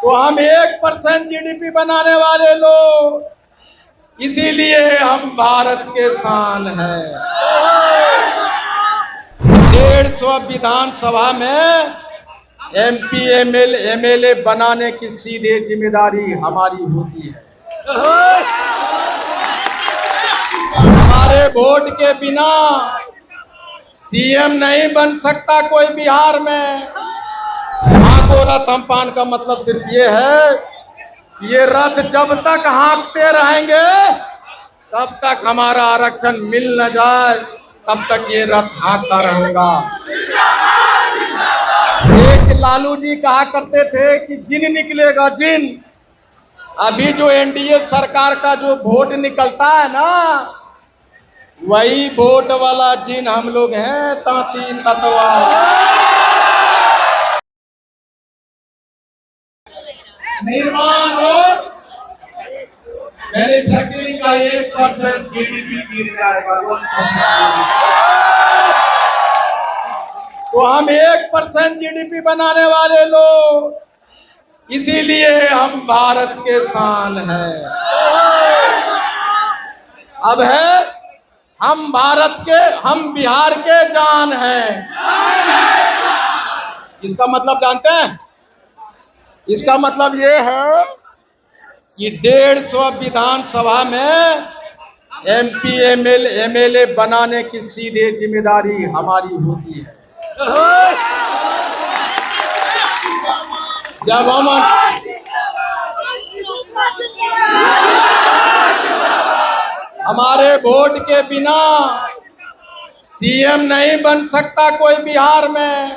तो हम 1% जीडीपी बनाने वाले लोग, इसीलिए हम भारत के शान हैं। 150 विधानसभा में एमपी एमएलए बनाने की सीधे जिम्मेदारी हमारी होती है। हमारे वोट के बिना सीएम नहीं बन सकता कोई बिहार में। हाको रथ हम पान का मतलब सिर्फ ये है, ये रथ जब तक हाँकते रहेंगे तब तक हमारा आरक्षण मिल न जाए, तब तक ये रथ हाँकता रहेगा। एक लालू जी कहा करते थे कि जिन निकलेगा जिन। अभी जो एनडीए सरकार का जो वोट निकलता है ना, वही वोट वाला जिन हम लोग हैं, तांती ततवा। निर्माण और मैन्युफैक्चरिंग का 1% जीडीपी गिर जाएगा। तो हम 1% जीडीपी बनाने वाले लोग, इसीलिए हम भारत के शान हैं। अब है हम भारत के, हम बिहार के जान हैं। इसका मतलब जानते हैं? इसका मतलब ये है कि 150 विधानसभा में एमपी एमएलए बनाने की सीधे जिम्मेदारी हमारी होती है। जब हम हमारे वोट के बिना सीएम नहीं बन सकता कोई बिहार में।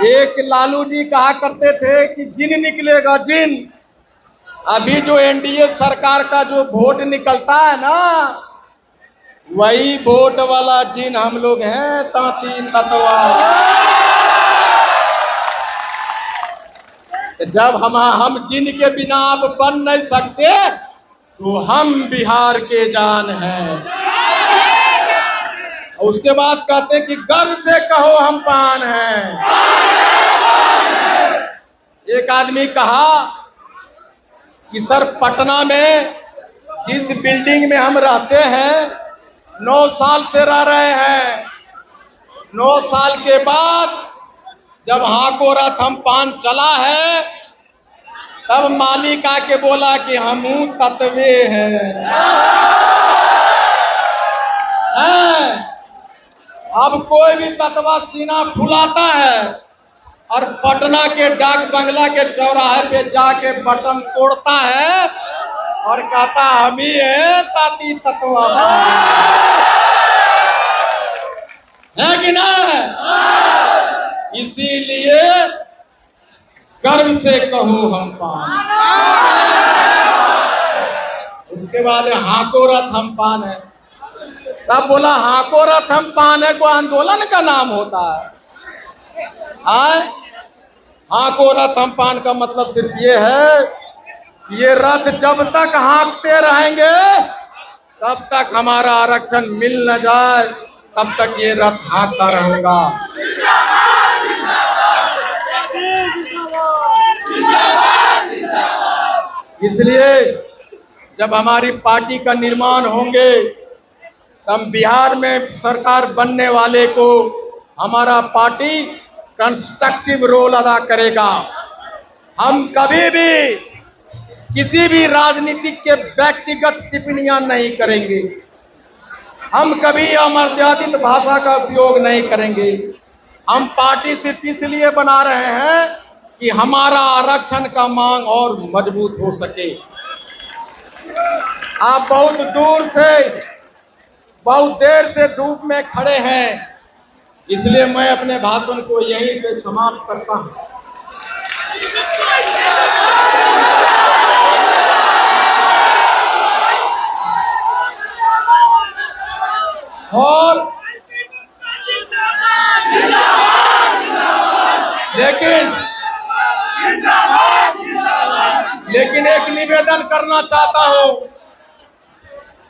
एक लालू जी कहा करते थे कि जिन निकलेगा जिन। अभी जो एनडीए सरकार का जो वोट निकलता है ना, वही वोट वाला जिन हम लोग हैं, तांती ततवा। जब हम जिन के बिना आप बन नहीं सकते, तो हम बिहार के जान हैं। और उसके बाद कहते हैं कि गर्व से कहो हम पान हैं। एक आदमी कहा कि सर, पटना में जिस बिल्डिंग में हम रहते हैं 9 साल से रह रहे हैं, 9 साल के बाद जब हाको रथ हम पान चला है, तब मालिक आके बोला कि हमू तत्वे हैं। अब कोई भी तत्वा सीना फुलाता है और पटना के डाक बंगला के चौराहे पे जाके बटन तोड़ता है और कहता हम ही है ताती तत्वा। है कि ना? इसीलिए गर्व से कहो हम पान। उसके बाद हाको रथ हम पान है। सब बोला हाको रथ हम पान है, कोई आंदोलन का नाम होता है? हाको रथ हम पान का मतलब सिर्फ ये है, ये रथ जब तक हाँकते रहेंगे तब तक हमारा आरक्षण मिल न जाए, तब तक ये रथ हाँकता रहेगा। इसलिए जब हमारी पार्टी का निर्माण होंगे, हम बिहार में सरकार बनने वाले को हमारा पार्टी कंस्ट्रक्टिव रोल अदा करेगा। हम कभी भी किसी भी राजनीतिक के व्यक्तिगत टिप्पणियां नहीं करेंगे। हम कभी अमर्यादित भाषा का उपयोग नहीं करेंगे। हम पार्टी सिर्फ इसलिए बना रहे हैं कि हमारा आरक्षण का मांग और मजबूत हो सके। आप बहुत दूर से, बहुत देर से धूप में खड़े हैं, इसलिए मैं अपने भाषण को यहीं पे समाप्त करता हूं। और लेकिन एक निवेदन करना चाहता हूं,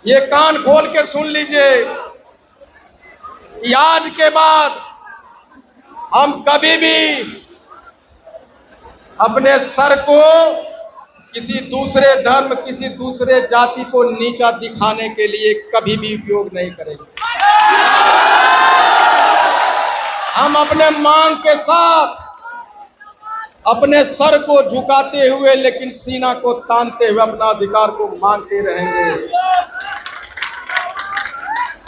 ये कान खोल के सुन लीजिए कि आज के बाद हम कभी भी अपने सर को किसी दूसरे धर्म, किसी दूसरे जाति को नीचा दिखाने के लिए कभी भी उपयोग नहीं करेंगे। हम अपने मांग के साथ अपने सर को झुकाते हुए लेकिन सीना को तानते हुए अपना अधिकार को मांगते रहेंगे।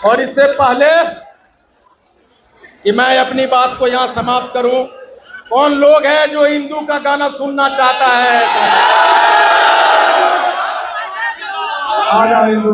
और इससे पहले कि मैं अपनी बात को यहां समाप्त करूं, कौन लोग हैं जो हिंदू का गाना सुनना चाहता है? आ जाओ हिंदू।